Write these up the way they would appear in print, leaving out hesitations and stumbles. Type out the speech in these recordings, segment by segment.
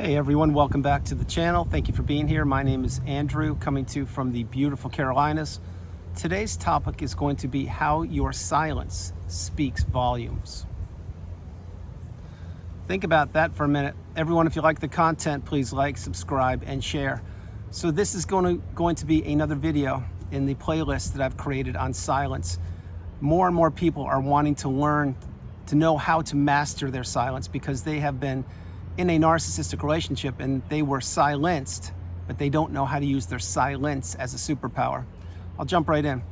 Hey everyone, welcome back to the channel. Thank you for being here. My name is Andrew, coming to you from the beautiful Carolinas. Today's topic is going to be how your silence speaks volumes. Think about that for a minute. Everyone, if you like the content, please like, subscribe, and share. So this is going to be another video in the playlist that I've created on silence. More and more people are wanting to learn to know how to master their silence because they have been in a narcissistic relationship and they were silenced, but they don't know how to use their silence as a superpower. I'll jump right in.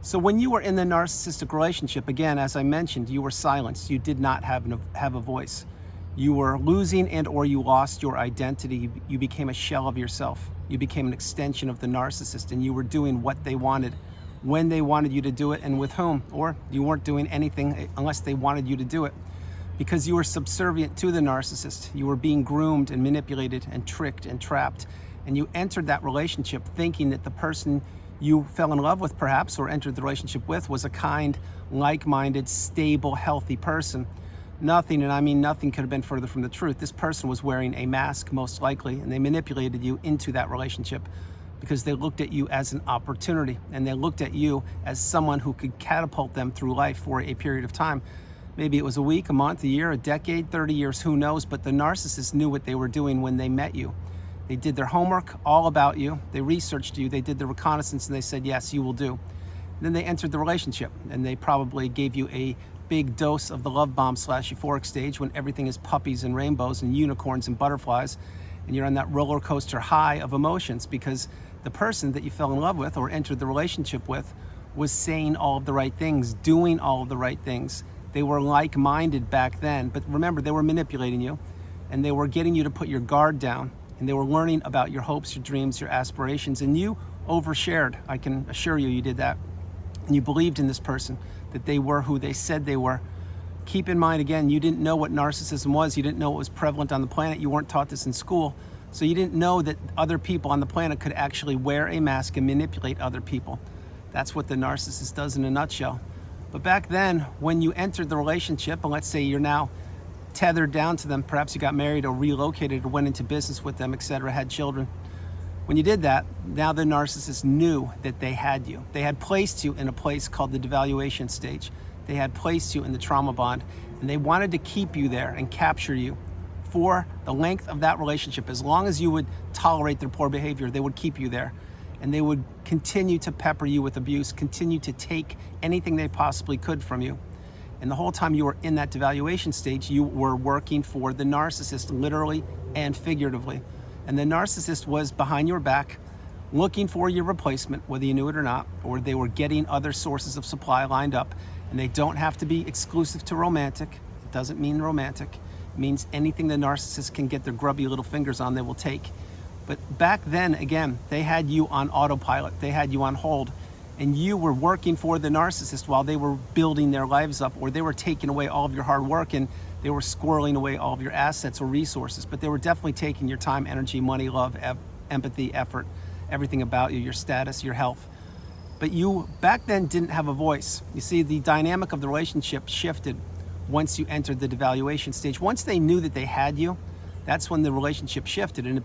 So when you were in the narcissistic relationship, again, as I mentioned, you were silenced. You did not have a voice. You were losing or you lost your identity. You became a shell of yourself. You became an extension of the narcissist, and you were doing what they wanted, when they wanted you to do it, and with whom. Or you weren't doing anything unless they wanted you to do it, because you were subservient to the narcissist. You were being groomed and manipulated and tricked and trapped. And you entered that relationship thinking that the person you fell in love with, perhaps, or entered the relationship with, was a kind, like-minded, stable, healthy person. Nothing, and I mean nothing, could have been further from the truth. This person was wearing a mask, most likely, and they manipulated you into that relationship because they looked at you as an opportunity, and they looked at you as someone who could catapult them through life for a period of time. Maybe it was a week, a month, a year, a decade, 30 years, who knows? But the narcissist knew what they were doing when they met you. They did their homework all about you. They researched you. They did the reconnaissance, and they said, yes, you will do. And then they entered the relationship, and they probably gave you a big dose of the love bomb / euphoric stage when everything is puppies and rainbows and unicorns and butterflies, and you're on that roller coaster high of emotions because the person that you fell in love with or entered the relationship with was saying all of the right things, doing all of the right things. They were like-minded back then, but remember, they were manipulating you, and they were getting you to put your guard down, and they were learning about your hopes, your dreams, your aspirations, and you overshared. I can assure you, you did that. And you believed in this person, that they were who they said they were. Keep in mind, again, you didn't know what narcissism was. You didn't know it was prevalent on the planet. You weren't taught this in school. So you didn't know that other people on the planet could actually wear a mask and manipulate other people. That's what the narcissist does in a nutshell. But back then, when you entered the relationship, and let's say you're now tethered down to them, perhaps you got married or relocated or went into business with them, etc., had children. When you did that, now the narcissist knew that they had you. They had placed you in a place called the devaluation stage. They had placed you in the trauma bond, and they wanted to keep you there and capture you for the length of that relationship. As long as you would tolerate their poor behavior, they would keep you there. And they would continue to pepper you with abuse, continue to take anything they possibly could from you. And the whole time you were in that devaluation stage, you were working for the narcissist, literally and figuratively. And the narcissist was behind your back, looking for your replacement, whether you knew it or not, or they were getting other sources of supply lined up. And they don't have to be exclusive to romantic. It doesn't mean romantic. It means anything the narcissist can get their grubby little fingers on, they will take. But back then, again, they had you on autopilot. They had you on hold, and you were working for the narcissist while they were building their lives up, or they were taking away all of your hard work, and they were squirreling away all of your assets or resources. But they were definitely taking your time, energy, money, love, empathy, effort, everything about you, your status, your health. But you back then didn't have a voice. You see, the dynamic of the relationship shifted once you entered the devaluation stage. Once they knew that they had you, that's when the relationship shifted, and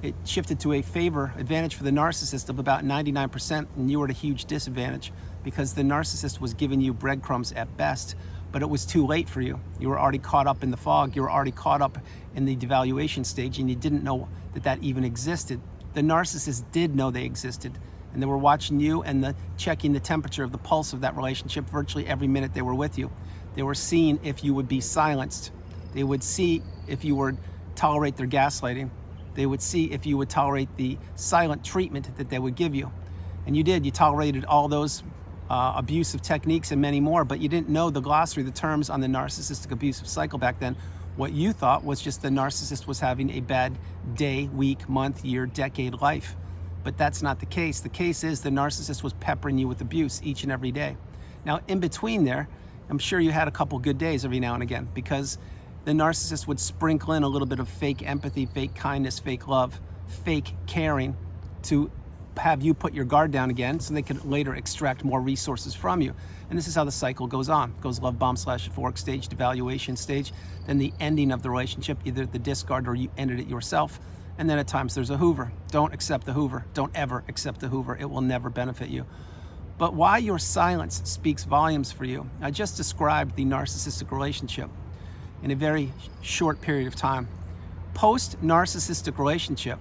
it shifted to a advantage for the narcissist of about 99%, and you were at a huge disadvantage because the narcissist was giving you breadcrumbs at best, but it was too late for you. You were already caught up in the fog. You were already caught up in the devaluation stage, and you didn't know that even existed. The narcissist did know they existed, and they were watching you and checking the temperature of the pulse of that relationship virtually every minute they were with you. They were seeing if you would be silenced. They would see if you would tolerate their gaslighting. They would see if you would tolerate the silent treatment that they would give you. And you did. You tolerated all those abusive techniques and many more, but you didn't know the glossary, the terms on the narcissistic abusive cycle back then. What you thought was just the narcissist was having a bad day, week, month, year, decade life. But that's not the case. The case is the narcissist was peppering you with abuse each and every day. Now, in between there, I'm sure you had a couple good days every now and again, because the narcissist would sprinkle in a little bit of fake empathy, fake kindness, fake love, fake caring to have you put your guard down again so they can later extract more resources from you. And this is how the cycle goes on. It goes love bomb / euphoric stage, devaluation stage, then the ending of the relationship, either the discard or you ended it yourself. And then at times there's a Hoover. Don't accept the Hoover. Don't ever accept the Hoover. It will never benefit you. But why your silence speaks volumes for you. I just described the narcissistic relationship in a very short period of time. Post-narcissistic relationship,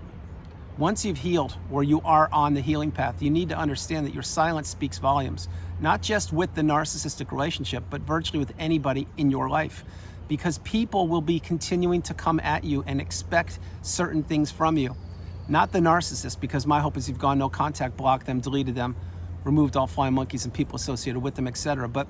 once you've healed or you are on the healing path, you need to understand that your silence speaks volumes, not just with the narcissistic relationship, but virtually with anybody in your life. Because people will be continuing to come at you and expect certain things from you. Not the narcissist, because my hope is you've gone no contact, blocked them, deleted them, removed all flying monkeys and people associated with them, etc. But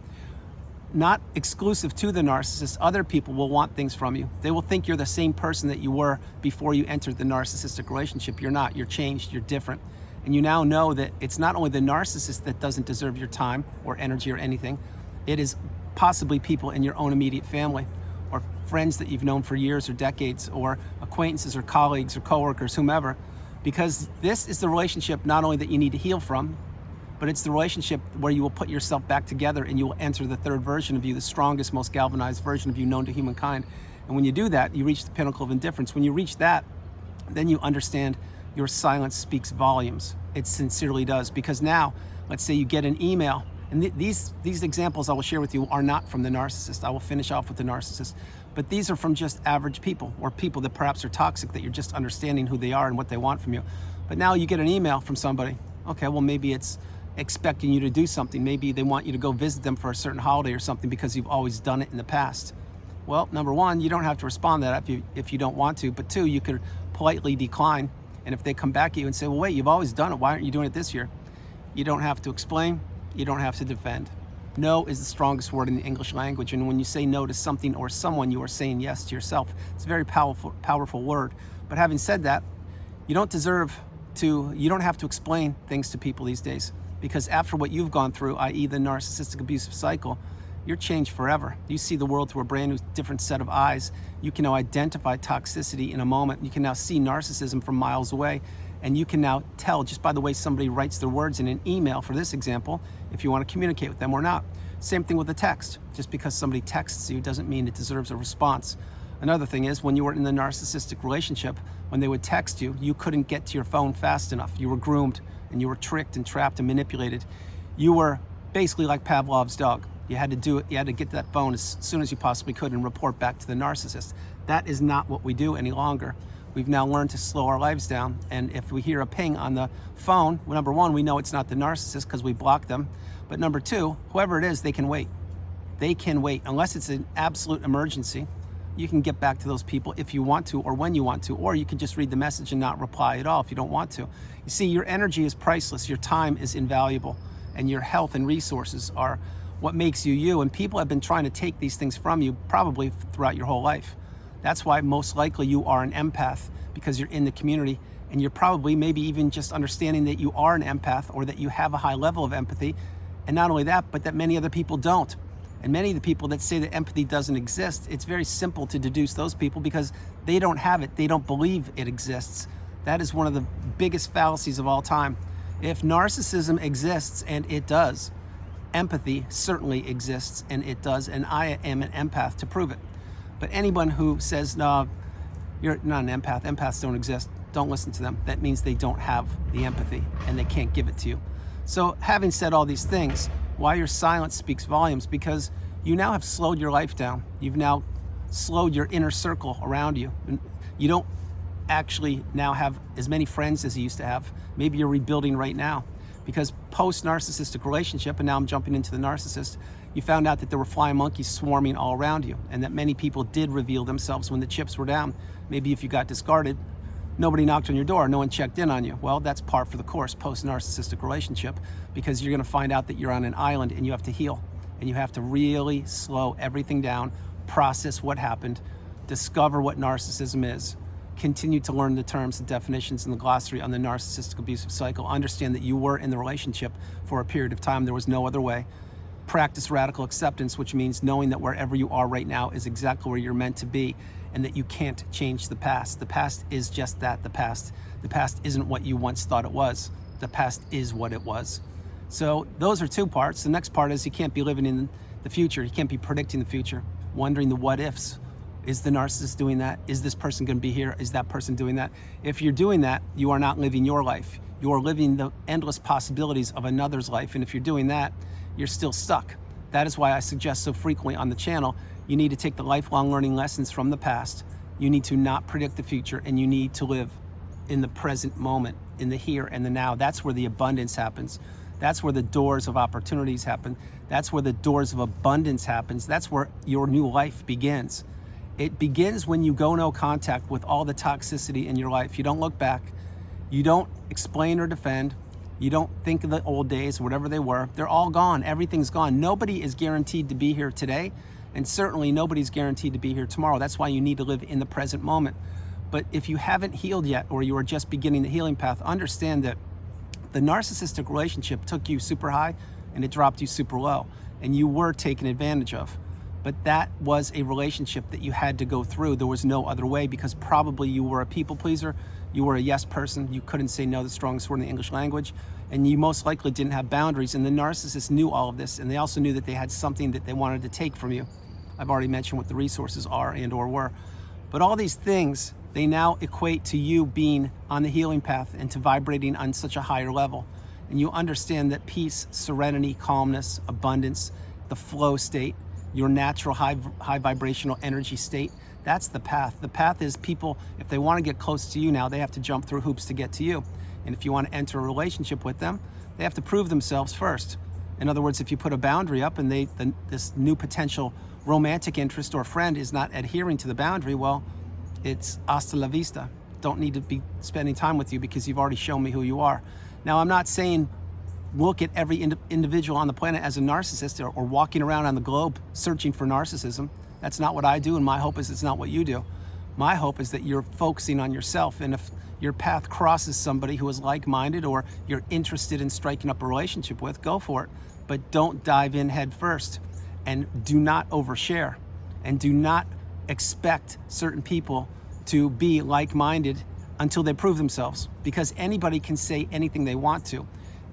not exclusive to the narcissist, other people will want things from you. They will think you're the same person that you were before you entered the narcissistic relationship. You're not. You're changed. You're different. And you now know that it's not only the narcissist that doesn't deserve your time or energy or anything. It is possibly people in your own immediate family or friends that you've known for years or decades, or acquaintances or colleagues or coworkers, whomever. Because this is the relationship not only that you need to heal from, but it's the relationship where you will put yourself back together and you will enter the third version of you, the strongest, most galvanized version of you known to humankind. And when you do that, you reach the pinnacle of indifference. When you reach that, then you understand your silence speaks volumes. It sincerely does. Because now, let's say you get an email, and these examples I will share with you are not from the narcissist. I will finish off with the narcissist. But these are from just average people, or people that perhaps are toxic, that you're just understanding who they are and what they want from you. But now you get an email from somebody. Okay, well, maybe it's expecting you to do something. Maybe they want you to go visit them for a certain holiday or something because you've always done it in the past. Well, number one, you don't have to respond to that if you don't want to. But two, you could politely decline. And if they come back at you and say, well, wait, you've always done it. Why aren't you doing it this year? You don't have to explain. You don't have to defend. No is the strongest word in the English language. And when you say no to something or someone, you are saying yes to yourself. It's a very powerful word. But having said that, you don't have to explain things to people these days. Because after what you've gone through, i.e. the narcissistic abusive cycle, you're changed forever. You see the world through a brand new, different set of eyes. You can now identify toxicity in a moment. You can now see narcissism from miles away. And you can now tell just by the way somebody writes their words in an email, for this example, if you want to communicate with them or not. Same thing with a text. Just because somebody texts you doesn't mean it deserves a response. Another thing is, when you were in the narcissistic relationship, when they would text you, you couldn't get to your phone fast enough. You were groomed and you were tricked and trapped and manipulated. You were basically like Pavlov's dog. You had to do it. You had to get to that phone as soon as you possibly could and report back to the narcissist. That is not what we do any longer. We've now learned to slow our lives down. And if we hear a ping on the phone, well, number one, we know it's not the narcissist because we block them. But number two, whoever it is, they can wait. They can wait. Unless it's an absolute emergency, you can get back to those people if you want to or when you want to, or you can just read the message and not reply at all if you don't want to. You see, your energy is priceless. Your time is invaluable. And your health and resources are what makes you you. And people have been trying to take these things from you probably throughout your whole life. That's why most likely you are an empath, because you're in the community and you're probably maybe even just understanding that you are an empath or that you have a high level of empathy. And not only that, but that many other people don't. And many of the people that say that empathy doesn't exist, it's very simple to deduce those people because they don't have it. They don't believe it exists. That is one of the biggest fallacies of all time. If narcissism exists, and it does, empathy certainly exists, and it does, and I am an empath to prove it. But anyone who says, no, you're not an empath, empaths don't exist, don't listen to them. That means they don't have the empathy, and they can't give it to you. So having said all these things, why your silence speaks volumes, because you now have slowed your life down. You've now slowed your inner circle around you. You don't actually now have as many friends as you used to have. Maybe you're rebuilding right now, because post-narcissistic relationship, and now I'm jumping into the narcissist, you found out that there were flying monkeys swarming all around you, and that many people did reveal themselves when the chips were down. Maybe if you got discarded, nobody knocked on your door, no one checked in on you. Well, that's par for the course, post-narcissistic relationship, because you're gonna find out that you're on an island and you have to heal. And you have to really slow everything down, process what happened, discover what narcissism is, continue to learn the terms and definitions in the glossary on the narcissistic abusive cycle, understand that you were in the relationship for a period of time, there was no other way. Practice radical acceptance, which means knowing that wherever you are right now is exactly where you're meant to be, and that you can't change the past. The past is just that, the past. The past isn't what you once thought it was. The past is what it was. So those are two parts. The next part is you can't be living in the future. You can't be predicting the future, wondering the what ifs. Is the narcissist doing that? Is this person going to be here? Is that person doing that? If you're doing that, you are not living your life. You are living the endless possibilities of another's life. And if you're doing that, you're still stuck. That is why I suggest so frequently on the channel, you need to take the lifelong learning lessons from the past. You need to not predict the future, and you need to live in the present moment, in the here and the now. That's where the abundance happens. That's where the doors of opportunities happen. That's where the doors of abundance happens. That's where your new life begins. It begins when you go no contact with all the toxicity in your life. You don't look back. You don't explain or defend. You don't think of the old days, whatever they were. They're all gone. Everything's gone. Nobody is guaranteed to be here today, and certainly nobody's guaranteed to be here tomorrow. That's why you need to live in the present moment. But if you haven't healed yet, or you are just beginning the healing path, understand that the narcissistic relationship took you super high and it dropped you super low, and you were taken advantage of. But that was a relationship that you had to go through. There was no other way, because probably you were a people pleaser, you were a yes person, you couldn't say no, the strongest word in the English language, and you most likely didn't have boundaries. And the narcissist knew all of this, and they also knew that they had something that they wanted to take from you. I've already mentioned what the resources are and or were. But all these things, they now equate to you being on the healing path and to vibrating on such a higher level. And you understand that peace, serenity, calmness, abundance, the flow state, your natural high vibrational energy state, that's the path. The path is people, if they want to get close to you now, they have to jump through hoops to get to you. And if you want to enter a relationship with them, they have to prove themselves first. In other words, if you put a boundary up and this new potential romantic interest or friend is not adhering to the boundary, well, it's hasta la vista. Don't need to be spending time with you because you've already shown me who you are. Now, I'm not saying look at every individual on the planet as a narcissist, or walking around on the globe searching for narcissism. That's not what I do, and my hope is it's not what you do. My hope is that you're focusing on yourself, and if your path crosses somebody who is like-minded or you're interested in striking up a relationship with, go for it. But don't dive in head first, and do not overshare, and do not expect certain people to be like-minded until they prove themselves, because anybody can say anything they want to.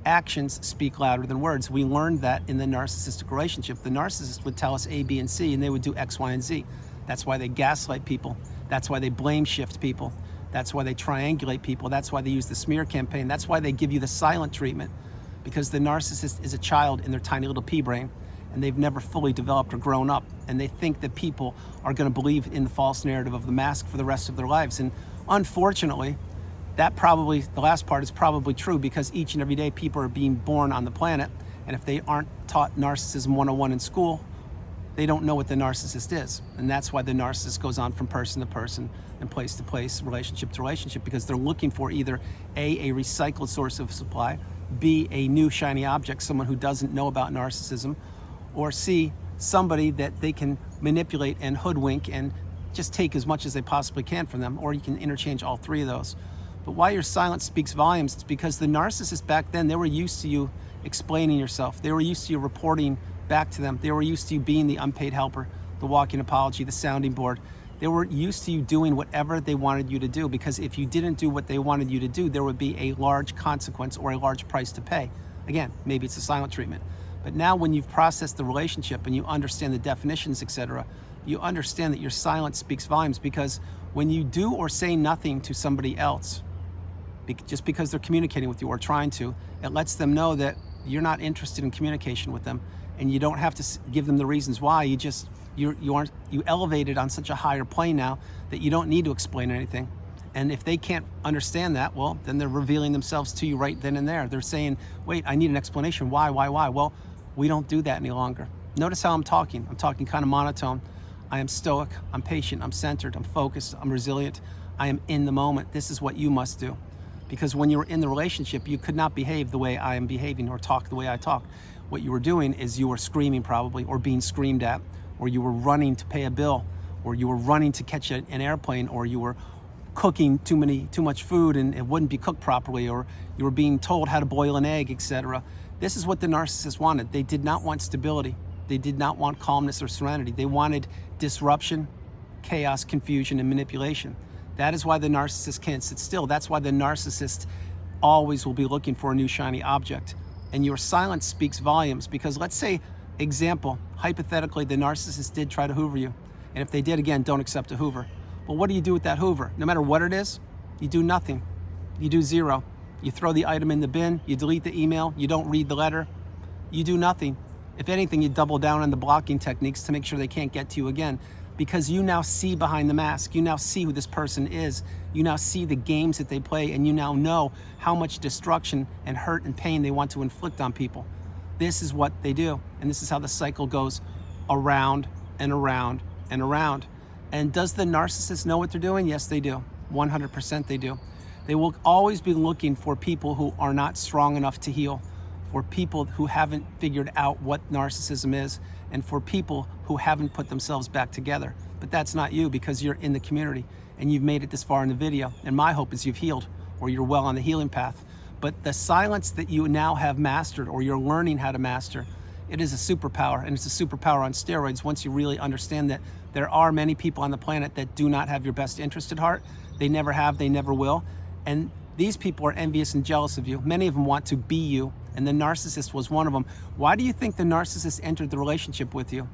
Actions speak louder than words. We learned that in the narcissistic relationship. The narcissist would tell us A, B, and C, and they would do X, Y, and Z. That's why they gaslight people. That's why they blame shift people. That's why they triangulate people. That's why they use the smear campaign. That's why they give you the silent treatment, because the narcissist is a child in their tiny little pea brain, and they've never fully developed or grown up, and they think that people are going to believe in the false narrative of the mask for the rest of their lives. And unfortunately, the last part is probably true, because each and every day people are being born on the planet, and if they aren't taught Narcissism 101 in school, they don't know what the narcissist is. And that's why the narcissist goes on from person to person and place to place, relationship to relationship, because they're looking for either A, recycled source of supply, B, a new shiny object, someone who doesn't know about narcissism, or C, somebody that they can manipulate and hoodwink and just take as much as they possibly can from them, or you can interchange all three of those. But why your silence speaks volumes, it's because the narcissist back then, they were used to you explaining yourself. They were used to you reporting back to them. They were used to you being the unpaid helper, the walking apology, the sounding board. They were used to you doing whatever they wanted you to do, because if you didn't do what they wanted you to do, there would be a large consequence or a large price to pay. Again, maybe it's a silent treatment. But now when you've processed the relationship and you understand the definitions, etc., you understand that your silence speaks volumes, because when you do or say nothing to somebody else, just because they're communicating with you or trying to, it lets them know that you're not interested in communication with them, and you don't have to give them the reasons why. You elevated on such a higher plane now that you don't need to explain anything. And if they can't understand that, well, then they're revealing themselves to you right then and there. They're saying, wait, I need an explanation. Why? Well, we don't do that any longer. Notice how I'm talking. I'm talking kind of monotone. I am stoic, I'm patient, I'm centered, I'm focused, I'm resilient. I am in the moment. This is what you must do. Because when you're in the relationship, you could not behave the way I am behaving or talk the way I talk. What you were doing is you were screaming probably, or being screamed at, or you were running to pay a bill, or you were running to catch an airplane, or you were cooking too much food and it wouldn't be cooked properly, or you were being told how to boil an egg, etc. This is what the narcissist wanted. They did not want stability. They did not want calmness or serenity. They wanted disruption, chaos, confusion, and manipulation. That is why the narcissist can't sit still. That's why the narcissist always will be looking for a new shiny object. And your silence speaks volumes, because let's say, example, hypothetically, the narcissist did try to hoover you. And if they did, again, don't accept a hoover. Well, what do you do with that hoover? No matter what it is, you do nothing. You do zero. You throw the item in the bin, you delete the email, you don't read the letter, you do nothing. If anything, you double down on the blocking techniques to make sure they can't get to you again, because you now see behind the mask. You now see who this person is. You now see the games that they play, and you now know how much destruction and hurt and pain they want to inflict on people. This is what they do, and this is how the cycle goes around and around and around. And does the narcissist know what they're doing? Yes, they do. 100% they do. They will always be looking for people who are not strong enough to heal, for people who haven't figured out what narcissism is, and for people who haven't put themselves back together. But that's not you, because you're in the community and you've made it this far in the video. And my hope is you've healed, or you're well on the healing path. But the silence that you now have mastered, or you're learning how to master, it is a superpower, and it's a superpower on steroids once you really understand that there are many people on the planet that do not have your best interest at heart. They never have, they never will. And these people are envious and jealous of you. Many of them want to be you, and the narcissist was one of them. Why do you think the narcissist entered the relationship with you?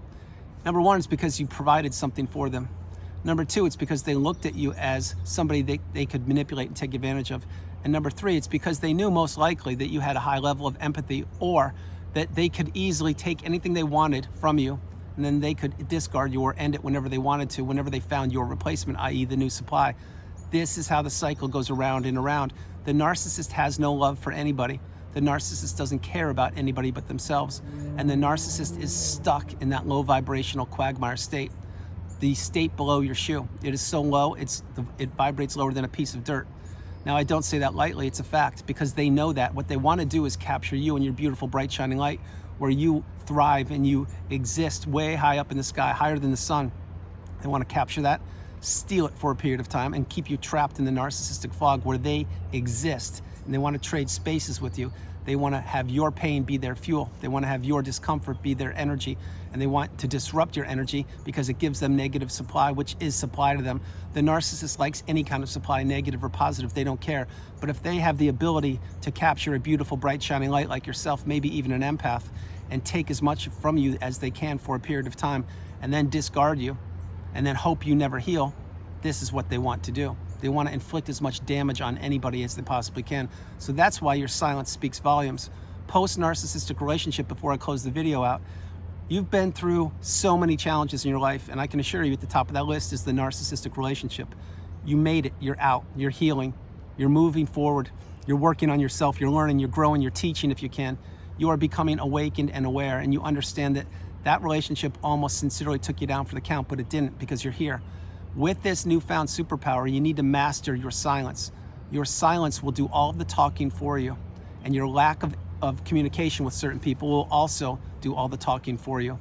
Number one, it's because you provided something for them. Number two, it's because they looked at you as somebody they could manipulate and take advantage of. And number three, it's because they knew most likely that you had a high level of empathy, or that they could easily take anything they wanted from you, and then they could discard you or end it whenever they wanted to, whenever they found your replacement, i.e. the new supply. This is how the cycle goes around and around. The narcissist has no love for anybody. The narcissist doesn't care about anybody but themselves. And the narcissist is stuck in that low vibrational quagmire state, the state below your shoe. It is so low, it vibrates lower than a piece of dirt. Now, I don't say that lightly, it's a fact, because they know that. What they want to do is capture you and your beautiful, bright, shining light, where you thrive and you exist way high up in the sky, higher than the sun. They want to capture that, steal it for a period of time, and keep you trapped in the narcissistic fog where they exist. And they want to trade spaces with you. They want to have your pain be their fuel. They want to have your discomfort be their energy. And they want to disrupt your energy because it gives them negative supply, which is supply to them. The narcissist likes any kind of supply, negative or positive. They don't care. But if they have the ability to capture a beautiful, bright, shining light like yourself, maybe even an empath, and take as much from you as they can for a period of time, and then discard you, and then hope you never heal, this is what they want to do. They want to inflict as much damage on anybody as they possibly can. So that's why your silence speaks volumes. Post-narcissistic relationship, before I close the video out, you've been through so many challenges in your life, and I can assure you at the top of that list is the narcissistic relationship. You made it, you're out, you're healing, you're moving forward, you're working on yourself, you're learning, you're growing, you're teaching if you can. You are becoming awakened and aware, and you understand that that relationship almost sincerely took you down for the count, but it didn't, because you're here. With this newfound superpower, you need to master your silence. Your silence will do all of the talking for you, and your lack of communication with certain people will also do all the talking for you.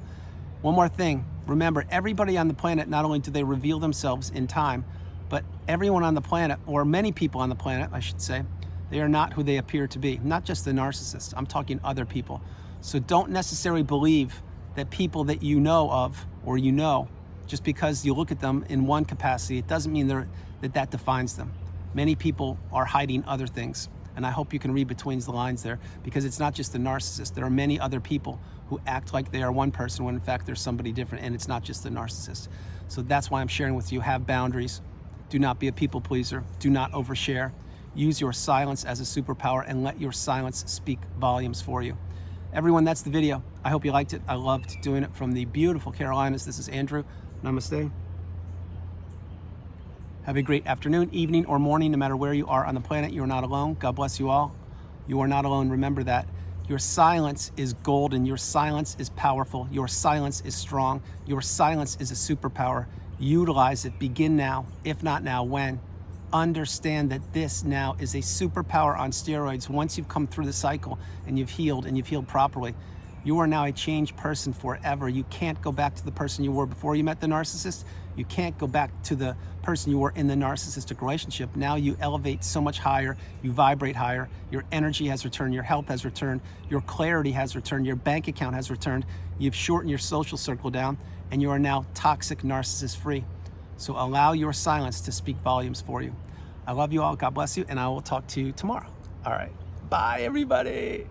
One more thing, remember, everybody on the planet, not only do they reveal themselves in time, but everyone on the planet, or many people on the planet, I should say, they are not who they appear to be. Not just the narcissist, I'm talking other people. So don't necessarily believe that people that you know of, or you know, just because you look at them in one capacity, it doesn't mean that defines them. Many people are hiding other things, and I hope you can read between the lines there, because it's not just the narcissist. There are many other people who act like they are one person when in fact they're somebody different, and it's not just the narcissist. So that's why I'm sharing with you, have boundaries. Do not be a people pleaser. Do not overshare. Use your silence as a superpower, and let your silence speak volumes for you. Everyone, that's the video. I hope you liked it. I loved doing it from the beautiful Carolinas. This is Andrew. Namaste. Have a great afternoon, evening, or morning, no matter where you are on the planet. You are not alone. God bless you all. You are not alone. Remember that. Your silence is golden. Your silence is powerful. Your silence is strong. Your silence is a superpower. Utilize it. Begin now. If not now, when? Understand that this now is a superpower on steroids. Once you've come through the cycle and you've healed properly, you are now a changed person forever. You can't go back to the person you were before you met the narcissist. You can't go back to the person you were in the narcissistic relationship. Now you elevate so much higher, you vibrate higher, your energy has returned, your health has returned, your clarity has returned, your bank account has returned, you've shortened your social circle down, and you are now toxic narcissist free. So allow your silence to speak volumes for you. I love you all, God bless you, and I will talk to you tomorrow. All right. Bye, everybody.